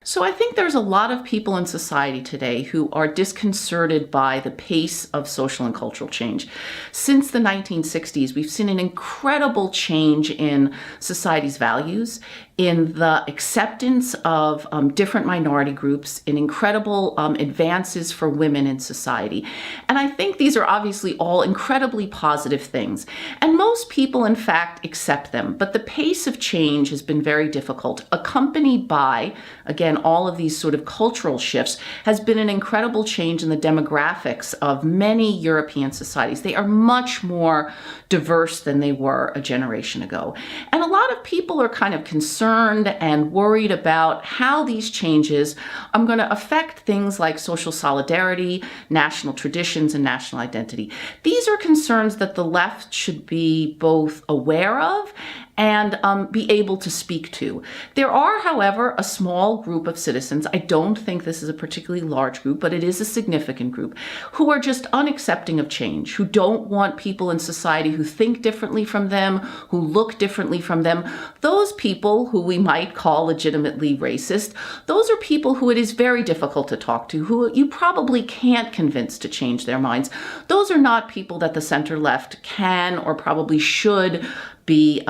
So I think there's a lot of people in society today who are disconcerted by the pace of social and cultural change. Since the 1960s, we've seen an incredible change in society's values, in the acceptance of different minority groups, in incredible advances for women in society. And I think these are obviously all incredibly positive things. And most people, in fact, accept them. But the pace of change has been very difficult, accompanied by, again, all of these sort of cultural shifts, has been an incredible change in the demographics of many European societies. They are much more diverse than they were a generation ago. And a lot of people are kind of concerned and worried about how these changes are going to affect things like social solidarity, national traditions, and national identity. These are concerns that the left should be both aware of and be able to speak to. There are, however, a small group of citizens, I don't think this is a particularly large group, but it is a significant group, who are just unaccepting of change, who don't want people in society who think differently from them, who look differently from them. Those people, who we might call legitimately racist, those are people who it is very difficult to talk to, who you probably can't convince to change their minds. Those are not people that the center left can or probably should be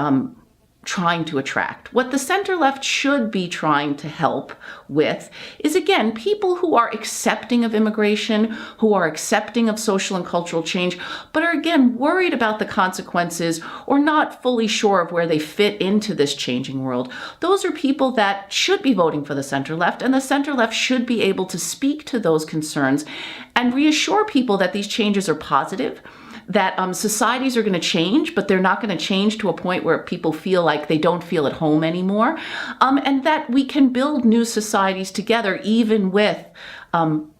trying to attract. What the center left should be trying to help with is, again, people who are accepting of immigration, who are accepting of social and cultural change, but are, again, worried about the consequences or not fully sure of where they fit into this changing world. Those are people that should be voting for the center left, and the center left should be able to speak to those concerns and reassure people that these changes are positive, that societies are going to change, but they're not going to change to a point where people feel like they don't feel at home anymore, and that we can build new societies together, even with,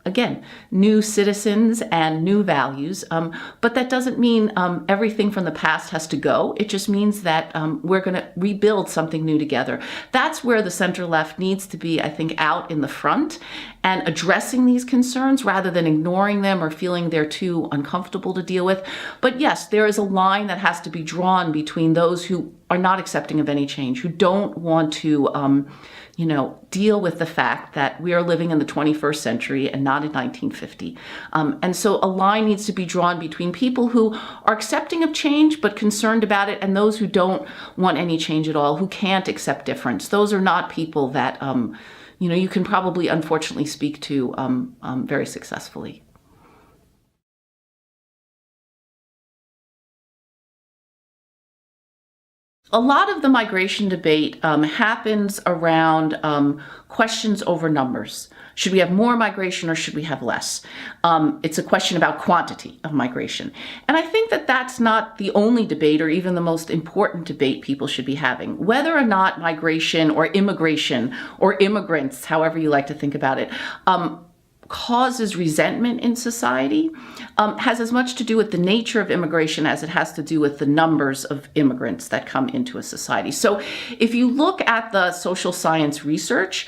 again, new citizens and new values. But that doesn't mean everything from the past has to go. It just means that we're going to rebuild something new together. That's where the center left needs to be, I think, out in the front and addressing these concerns rather than ignoring them or feeling they're too uncomfortable to deal with. But yes, there is a line that has to be drawn between those who are not accepting of any change, who don't want to deal with the fact that we are living in the 21st century and not in 1950. And so a line needs to be drawn between people who are accepting of change but concerned about it and those who don't want any change at all, who can't accept difference. Those are not people that, you can probably unfortunately speak to very successfully. A lot of the migration debate happens around questions over numbers. Should we have more migration or should we have less? It's a question about quantity of migration. And I think that that's not the only debate or even the most important debate people should be having. Whether or not migration or immigration or immigrants, however you like to think about it, causes resentment in society has as much to do with the nature of immigration as it has to do with the numbers of immigrants that come into a society. So if you look at the social science research,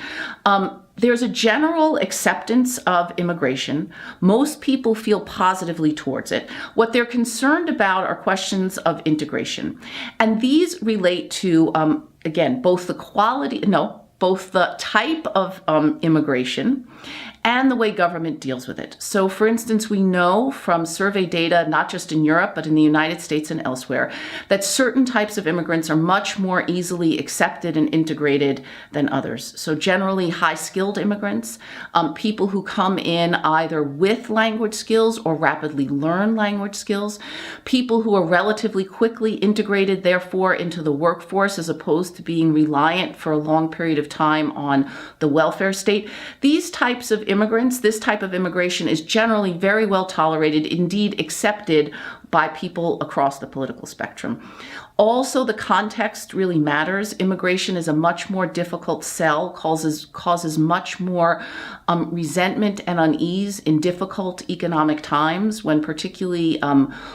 there's a general acceptance of immigration. Most people feel positively towards it. What they're concerned about are questions of integration. And these relate to, again, both the type of immigration and the way government deals with it. So for instance, we know from survey data, not just in Europe, but in the United States and elsewhere, that certain types of immigrants are much more easily accepted and integrated than others. So generally high-skilled immigrants, people who come in either with language skills or rapidly learn language skills, people who are relatively quickly integrated, therefore, into the workforce as opposed to being reliant for a long period of time on the welfare state. These types of immigrants, this type of immigration is generally very well tolerated, indeed accepted by people across the political spectrum. Also, the context really matters. Immigration is a much more difficult sell, causes much more resentment and unease in difficult economic times when particularly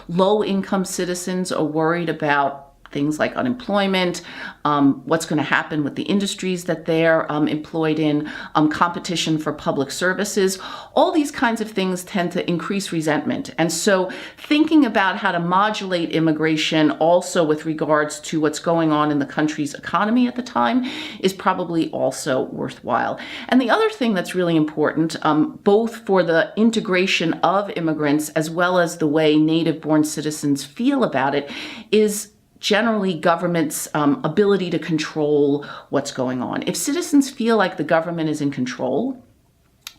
low-income citizens are worried about things like unemployment, what's going to happen with the industries that they're employed in, competition for public services. All these kinds of things tend to increase resentment. And so thinking about how to modulate immigration also with regards to what's going on in the country's economy at the time is probably also worthwhile. And the other thing that's really important, both for the integration of immigrants as well as the way native-born citizens feel about it, is generally government's ability to control what's going on. If citizens feel like the government is in control,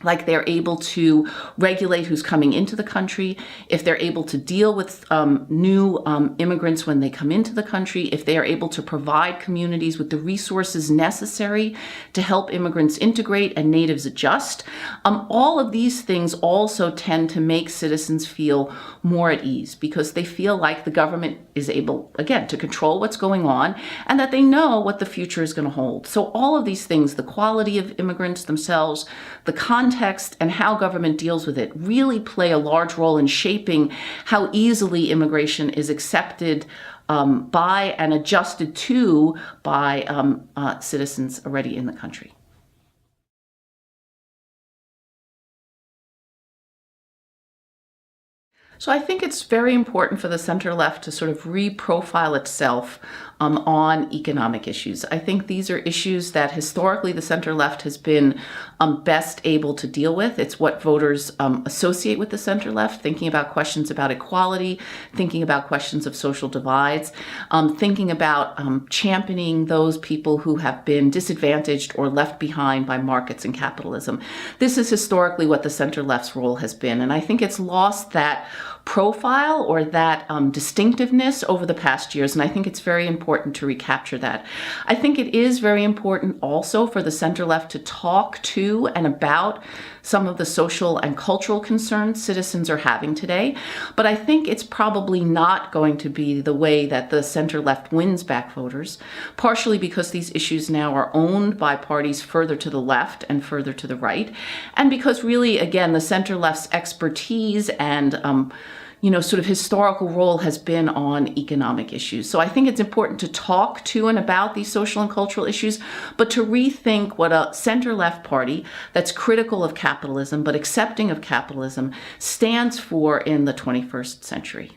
like they're able to regulate who's coming into the country, if they're able to deal with new immigrants when they come into the country, if they are able to provide communities with the resources necessary to help immigrants integrate and natives adjust, all of these things also tend to make citizens feel more at ease because they feel like the government is able, again, to control what's going on and that they know what the future is going to hold. So all of these things, the quality of immigrants themselves, the context, and how government deals with it really play a large role in shaping how easily immigration is accepted by and adjusted to by citizens already in the country. So I think it's very important for the center-left to sort of reprofile itself on economic issues. I think these are issues that historically the center-left has been best able to deal with. It's what voters associate with the center-left, thinking about questions about equality, thinking about questions of social divides, thinking about championing those people who have been disadvantaged or left behind by markets and capitalism. This is historically what the center-left's role has been, and I think it's lost that profile or that distinctiveness over the past years, and I think it's very important to recapture that. I think it is very important also for the center-left to talk to and about some of the social and cultural concerns citizens are having today, but I think it's probably not going to be the way that the center-left wins back voters, partially because these issues now are owned by parties further to the left and further to the right, and because really, again, the center-left's expertise and sort of historical role has been on economic issues. So I think it's important to talk to and about these social and cultural issues, but to rethink what a center-left party that's critical of capitalism but accepting of capitalism stands for in the 21st century.